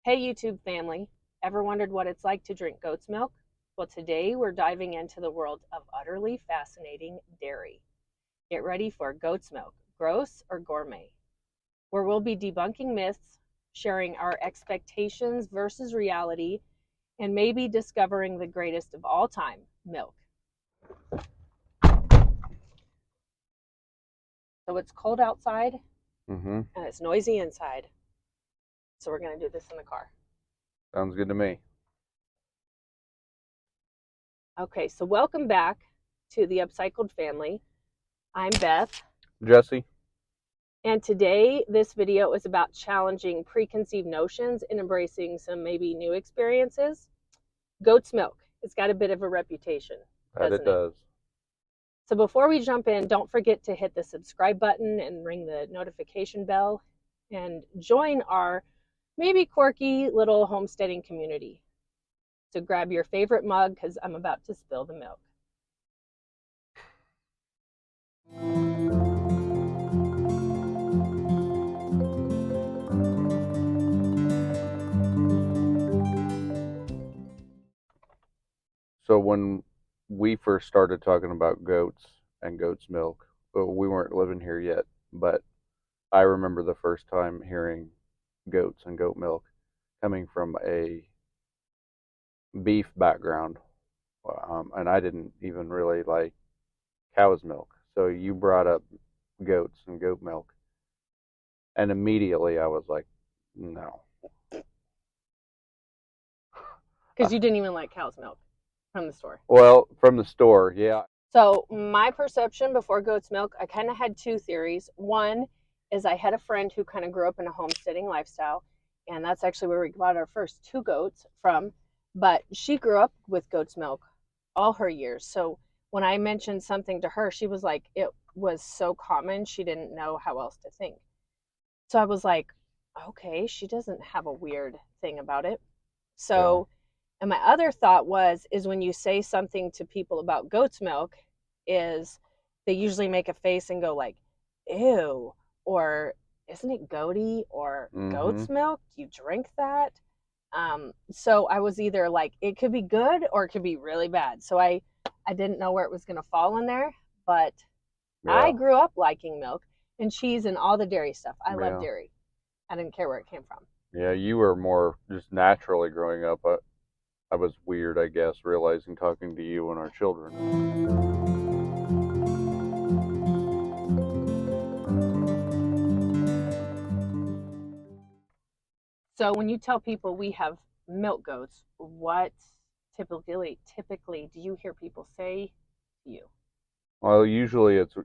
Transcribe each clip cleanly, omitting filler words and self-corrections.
Hey YouTube family, ever wondered what it's like to drink goat's milk? Well, today we're diving into the world of utterly fascinating dairy. Get ready for goat's milk, gross or gourmet, where we'll be debunking myths, sharing our expectations versus reality, and maybe discovering the greatest of all time, milk. So it's cold outside and it's noisy inside. So we're going to do this in the car. Sounds good to me. Okay, so welcome back to the Upcycled family. I'm Beth. Jesse? And today, this video is about challenging preconceived notions and embracing some maybe new experiences. Goat's milk. It's got a bit of a reputation, doesn't it? Does. So before we jump in, don't forget to hit the subscribe button and ring the notification bell and join our maybe quirky little homesteading community. So grab your favorite mug because I'm about to spill the milk. So when we first started talking about goats and goat's milk, well, we weren't living here yet, but I remember the first time hearing goats and goat milk coming from a beef background. And I didn't even really like cow's milk. So you brought up goats and goat milk. And immediately I was like, no. Because you didn't even like cow's milk from the store. Well, from the store, yeah. So my perception before goat's milk, I kind of had two theories. One is I had a friend who kind of grew up in a homesteading lifestyle, and that's actually where we got our first two goats from. But she grew up with goat's milk all her years. So when I mentioned something to her, she was like, it was so common, she didn't know how else to think. So I was like, okay, she doesn't have a weird thing about it. So, and my other thought is when you say something to people about goat's milk, is they usually make a face and go like, ew, or isn't it goaty, or goat's milk? Do you drink that? So I was either like, it could be good or it could be really bad. So I didn't know where it was going to fall in there, but I grew up liking milk and cheese and all the dairy stuff. I love dairy. I didn't care where it came from. Yeah, you were more just naturally growing up. I was weird, I guess, realizing talking to you and our children. So when you tell people we have milk goats, what typically do you hear people say to you? Well, usually it's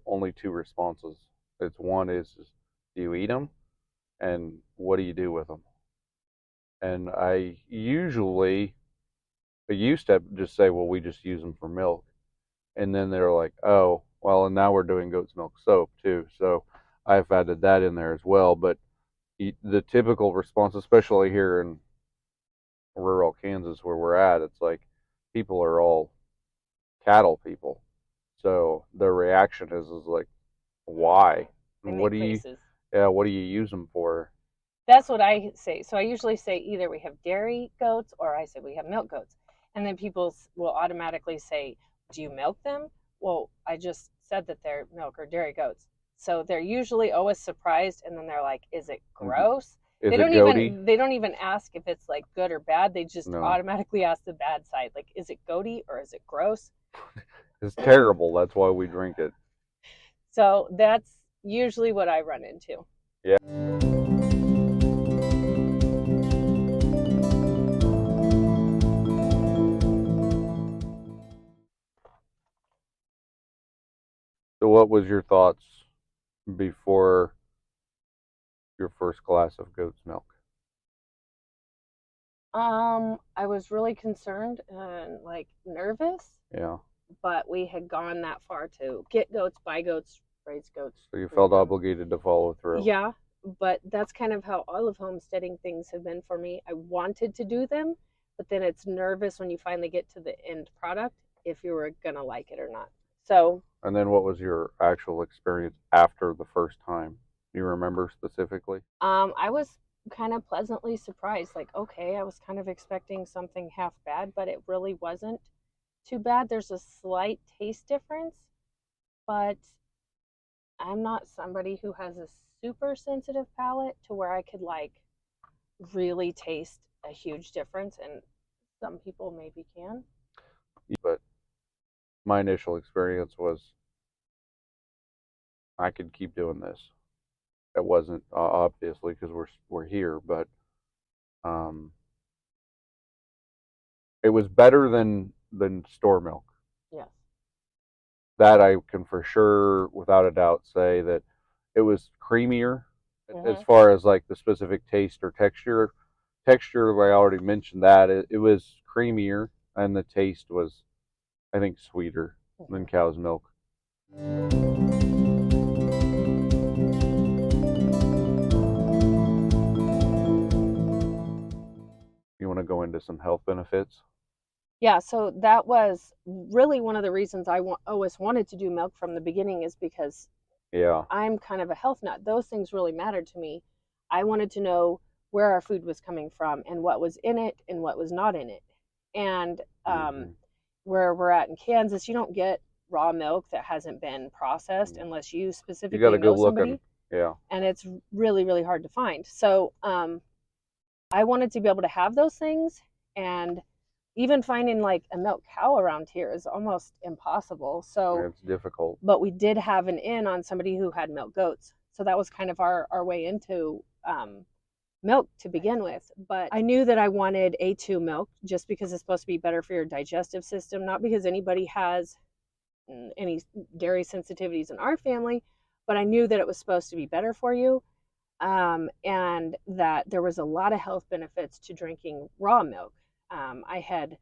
only two responses. It's one is, do you eat them? And what do you do with them? And I used to just say, well, we just use them for milk. And then they're like, oh, well, and now we're doing goat's milk soap too. So I've added that in there as well. But the typical response, especially here in rural Kansas where we're at, it's like people are all cattle people. So their reaction is like, why? And what do you use them for? That's what I say. So I usually say either we have dairy goats or I say we have milk goats. And then people will automatically say, do you milk them? Well, I just said that they're milk or dairy goats. So they're usually always surprised, and then they're like, is it gross? They don't even ask if it's like good or bad. They just automatically ask the bad side. Like, is it goaty or is it gross? It's terrible. That's why we drink it. So that's usually what I run into. Yeah. So what was your thoughts before your first glass of goat's milk? I was really concerned and like nervous. Yeah. But we had gone that far to get goats, buy goats, raise goats. So you felt obligated to follow through. Yeah, but that's kind of how all of homesteading things have been for me. I wanted to do them, but then it's nervous when you finally get to the end product if you were gonna like it or not. So. And then what was your actual experience after the first time? Do you remember specifically? I was kind of pleasantly surprised. Like, okay, I was kind of expecting something half bad, but it really wasn't too bad. There's a slight taste difference, but I'm not somebody who has a super sensitive palate to where I could like really taste a huge difference, and some people maybe can. But my initial experience was I could keep doing this. It wasn't obviously because we're here, but um, it was better than store milk. Yes. That I can for sure, without a doubt, say that it was creamier as Hmm. far as like the specific taste or texture. Texture, I already mentioned that it was creamier, and the taste was, I think, sweeter than Hmm. cow's milk. You want to go into some health benefits? Yeah, so that was really one of the reasons always wanted to do milk from the beginning, is because Yeah. I'm kind of a health nut. Those things really mattered to me. I wanted to know where our food was coming from and what was in it and what was not in it. And Hmm. where we're at in Kansas, you don't get raw milk that hasn't been processed unless you You got specifically to go know looking. somebody, Yeah. and it's really, really hard to find. So I wanted to be able to have those things, and even finding like a milk cow around here is almost impossible. So, It's difficult. but we did have an in on somebody who had milk goats. So that was kind of our way into milk to begin with. But I knew that I wanted A2 milk just because it's supposed to be better for your digestive system, not because anybody has any dairy sensitivities in our family, but I knew that it was supposed to be better for you, and that there was a lot of health benefits to drinking raw milk. I had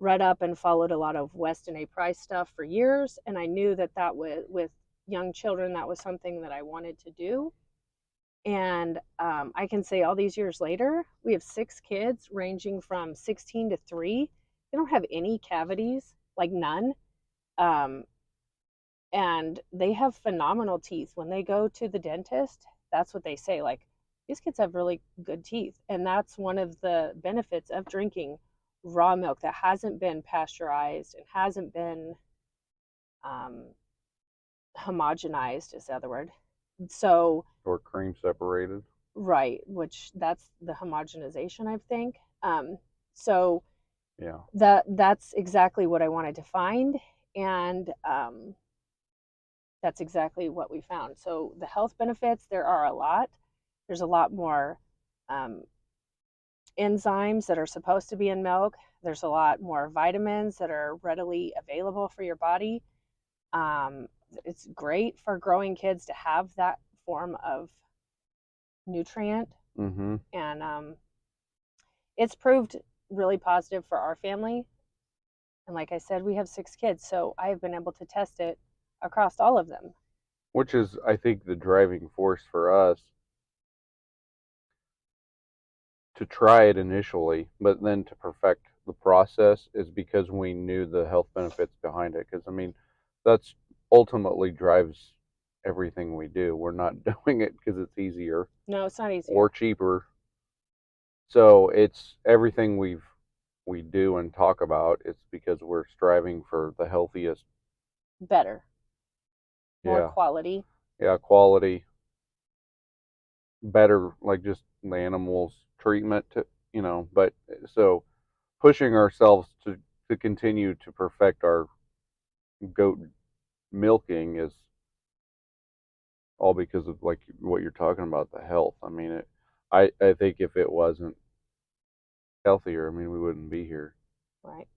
read up and followed a lot of Weston A. Price stuff for years, and I knew that that was with young children, that was something that I wanted to do. And I can say all these years later, we have 6 kids ranging from 16 to 3. They don't have any cavities, like none. Um, and they have phenomenal teeth. When they go to the dentist, that's what they say. Like, these kids have really good teeth. And that's one of the benefits of drinking raw milk that hasn't been pasteurized and hasn't been um, homogenized, is the other word. So, Or cream separated. right, which that's the homogenization, I think. So Yeah. that's exactly what I wanted to find, and that's exactly what we found. So the health benefits, there are a lot. There's a lot more um, enzymes that are supposed to be in milk. There's a lot more vitamins that are readily available for your body. Um, it's great for growing kids to have that form of nutrient, Mm-hmm. and it's proved really positive for our family. And like I said, we have 6 kids, so I have been able to test it across all of them. Which is, I think, the driving force for us to try it initially, but then to perfect the process is because we knew the health benefits behind it. Because, I mean, that's ultimately drives everything we do. We're not doing it because it's easier No, it's not or easier. cheaper. So it's everything we do and talk about. It's because we're striving for the healthiest. Better, more Yeah, quality. yeah, quality, better, like just the animals treatment to, but so pushing ourselves to continue to perfect our goat milking is all because of like what you're talking about, the health. I mean, I think if it wasn't healthier, I mean, we wouldn't be here. Right.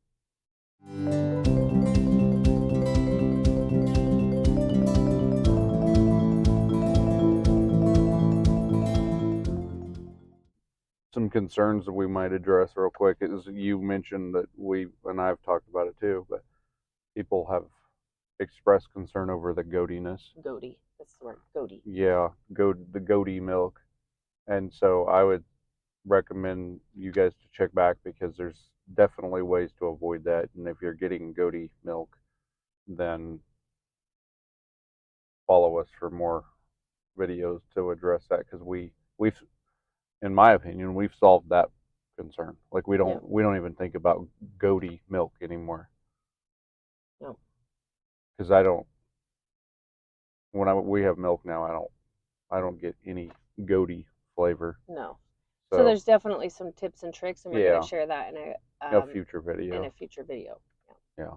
Some concerns that we might address real quick is you mentioned that we and I've talked about it too, but people have expressed concern over the goatiness. Goaty. That's the word. Goaty. Yeah, the goaty milk, and so I would recommend you guys to check back because there's definitely ways to avoid that. And if you're getting goaty milk, then follow us for more videos to address that because we've in my opinion, we've solved that concern. Like Yeah. we don't even think about goaty milk anymore No. because I don't we have milk now. I don't get any goaty flavor. No. So So there's definitely some tips and tricks, and we're going yeah, to share that a future in video. a future video. Yeah.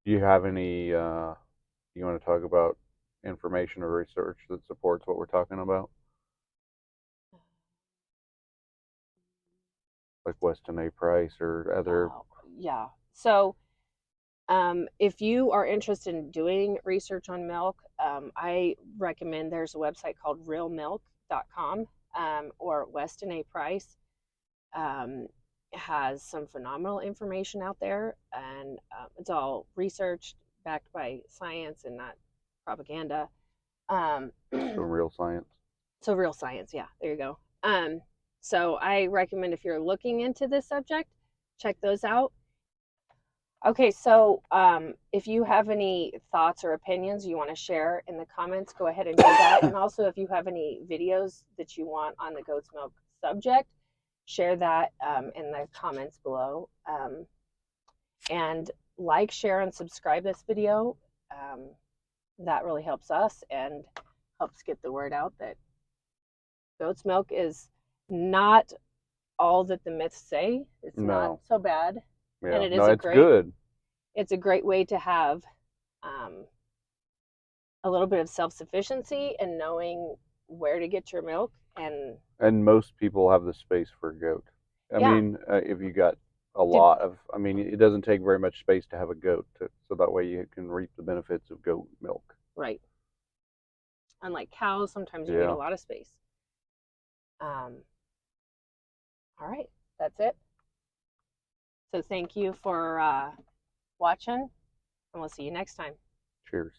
Do you have any? You want to talk about information or research that supports what we're talking about, like Weston A. Price or other? Yeah. So if you are interested in doing research on milk, I recommend there's a website called realmilk.com, or Weston A. Price has some phenomenal information out there, and it's all researched, backed by science and not propaganda. So real science. So real science, yeah, there you go. So I recommend, if you're looking into this subject, check those out. Okay, so if you have any thoughts or opinions you want to share in the comments, go ahead and do that. And also, if you have any videos that you want on the goat's milk subject, share that in the comments below. And like, share, and subscribe this video. That really helps us and helps get the word out that goat's milk is not all that the myths say. It's not so bad, and Yeah, no, it's good. It's a great way to have a little bit of self-sufficiency and knowing where to get your milk. And most people have the space for a goat. I mean, if you got a lot of, I mean, it doesn't take very much space to have a goat, so that way you can reap the benefits of goat milk. Right. Unlike cows, sometimes you need a lot of space. All right, that's it. So thank you for watching, and we'll see you next time. Cheers.